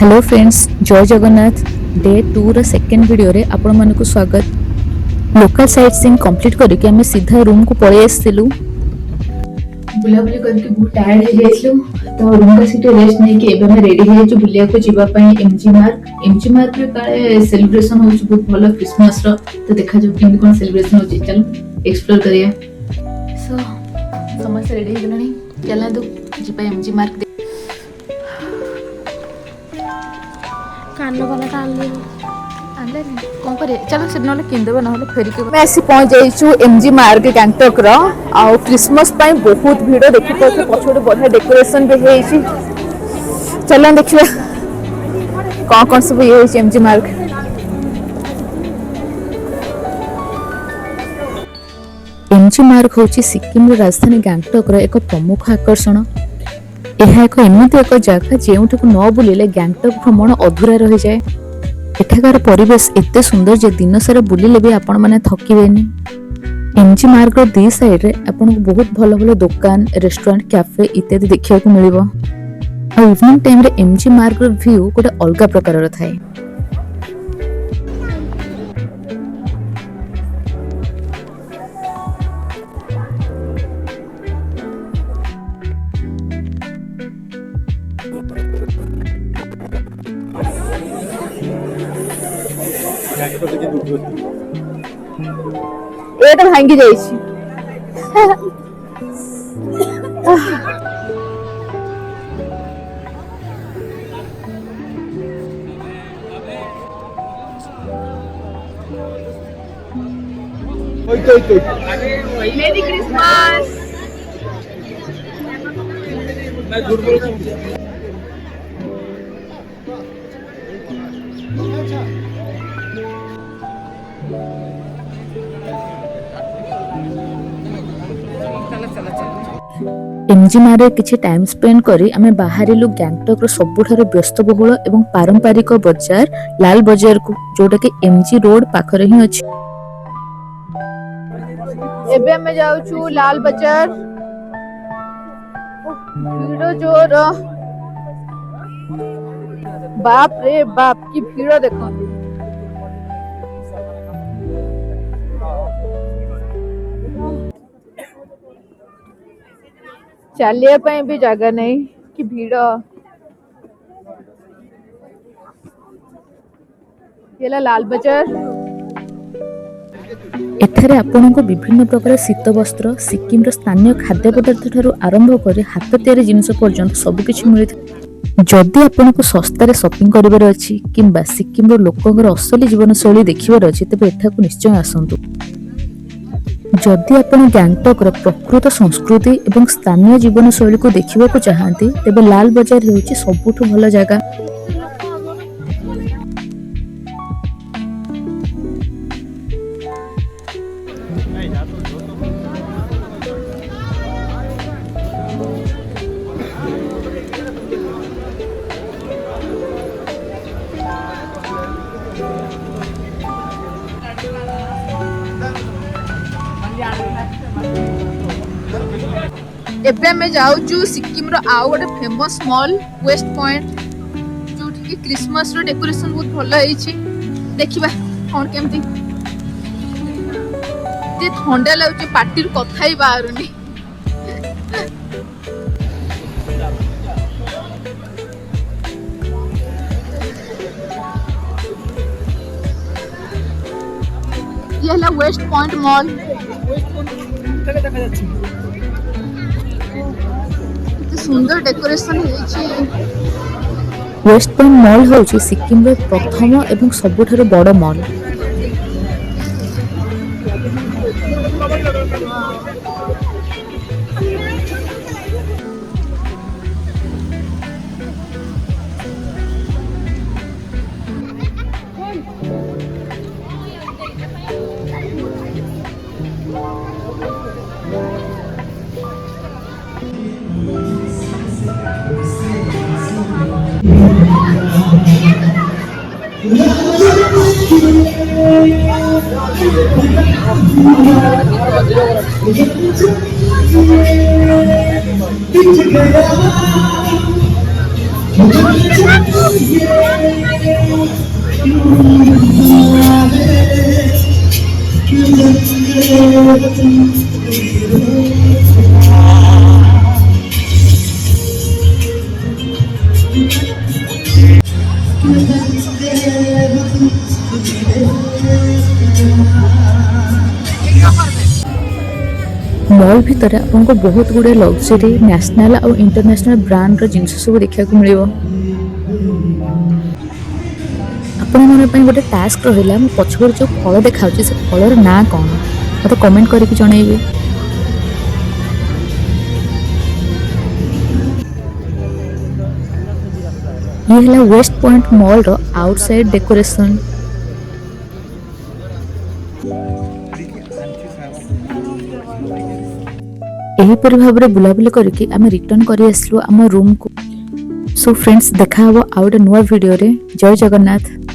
Hello friends, जय Jagannath. Day 2 रा second video रे आपण मन को स्वागत। लोकल साइट सीइंग कंप्लीट करके हमें सीधा रूम को पळे आसिलु। बुलाबुली करके बहुत टायर्ड हो जाइछलु, तो रूम का सीटे रेस्ट नहीं के एबे हम रेडी हो जाइछु बुलिया को जीवा पई एमजी मार्ग रे काले सेलिब्रेशन होछ बहुत भलो क्रिसमस रो। तो देखा जो किन कोन सेलिब्रेशन होछ, चलो एक्सप्लोर करिया। सो समस्त रेडी हो गनी, चला दो जीवा एमजी मार्ग। कौन करे चलो से नले किंदबे नले फेरी के मैं ऐसी पहुंच जाइछु एमजी मार्ग गैंगटॉक रो। आ क्रिसमस पई बहुत भीड़ देखि पछे पछोडे बढ़िया डेकोरेशन भी हेछि। चलो देखिए कौन सब ये हेछि एमजी मार्ग। एमजी मार्ग होछि सिक्किम रो राजधानी गैंगटॉक रो एक प्रमुख आकर्षण। यह एक एमती एक जगह जेउठू न बुलिले गैंगटॉक भ्रमण अधूरा रही जाए। एठाकार परिवेश एते सुंदर जे दिन सारा बुलिले भी आपण माने थकिबेनी। एमजी मार्ग रो दी साइड रे आपण को बहुत भलो भलो दुकान, रेस्टोरेंट, कैफे इत्यादि देखिया को मिलिबो। आ इवनिंग टाइम रे एमजी मार्ग रो व्यू कोटे अलगा प्रकार रो थाए। এটা ভাঙ্গি যাইছি। Merry Christmas. एमजी मार्ग किछि टाइम स्पेंड करी आमे बाहरिलु गैंगटॉक रो सबुठारो व्यस्तबहुल एवं पारंपरिक बाजार लाल बाजार को, जोटा कि एमजी रोड पाखरे ही अछि। एबे हमें जाउछु लाल बाजार। भीड़ जोर, बाप रे बाप की भीड़ देखो। चलिए पई भी जगह नहीं कि भीड़। ये लाल बाजार। एठारे आपन को विभिन्न प्रकार शीत वस्त्र, सिक्किम रो स्थानीय खाद्य पदार्थ ठारू आरंभ करे हाथ तैयारी जिनिस पर्यंत सब किछि मिलिथा। जदि आपन को सस्ता रे शॉपिंग करिवार अछि किंबा सिक्किम रो लोकंगर असली जीवन शैली देखिवार अछि, तबे एठा को निश्चय आसंतु। जदि आपण गैंगटॉक रो प्रकृत संस्कृति एवं स्थानीय जीवन शैली को देखिबा को चाहंती, तेबे लाल बाजार हेउची सबुठु भलो जगह। एबे हमें जाउछु सिक्किम रो आउ गोटे फेमस मॉल वेस्ट पॉइंट, जोठी कि क्रिसमस रो डेकोरेशन बहुत भलो हेछि। देखिबा कोन केमती ते ठंडा लागुछि, पार्टी रो कथा ही बाहरुनी। ये ला वेस्ट पॉइंट मॉल। वेस्ट देखा जाछि सुंदर डेकोरेशन हेछि। वेस्ट पॉइंट मॉल होछि सिक्किम रो प्रथम एवं सबुठारो बड़ मॉल। मॉल भितर आपको बहुत गुड़े लग्जरी नेशनल और इंटरनेशनल ब्रांड जिनस सब देखा मिल आपण गोटे टास्क रहा पछपड़ जो फल देखा से फलर ना कौन मत कमेंट करके जनइबे। ये है वेस्ट पॉइंट मॉल रो आउटसाइड डेकोरेशन। एहीपरि भाव बुलाबुली करके आम रिटर्न कर आम रूम को। सो फ्रेंड्स देखा आउ गोटे नुआ वीडियो रे। जय जगन्नाथ।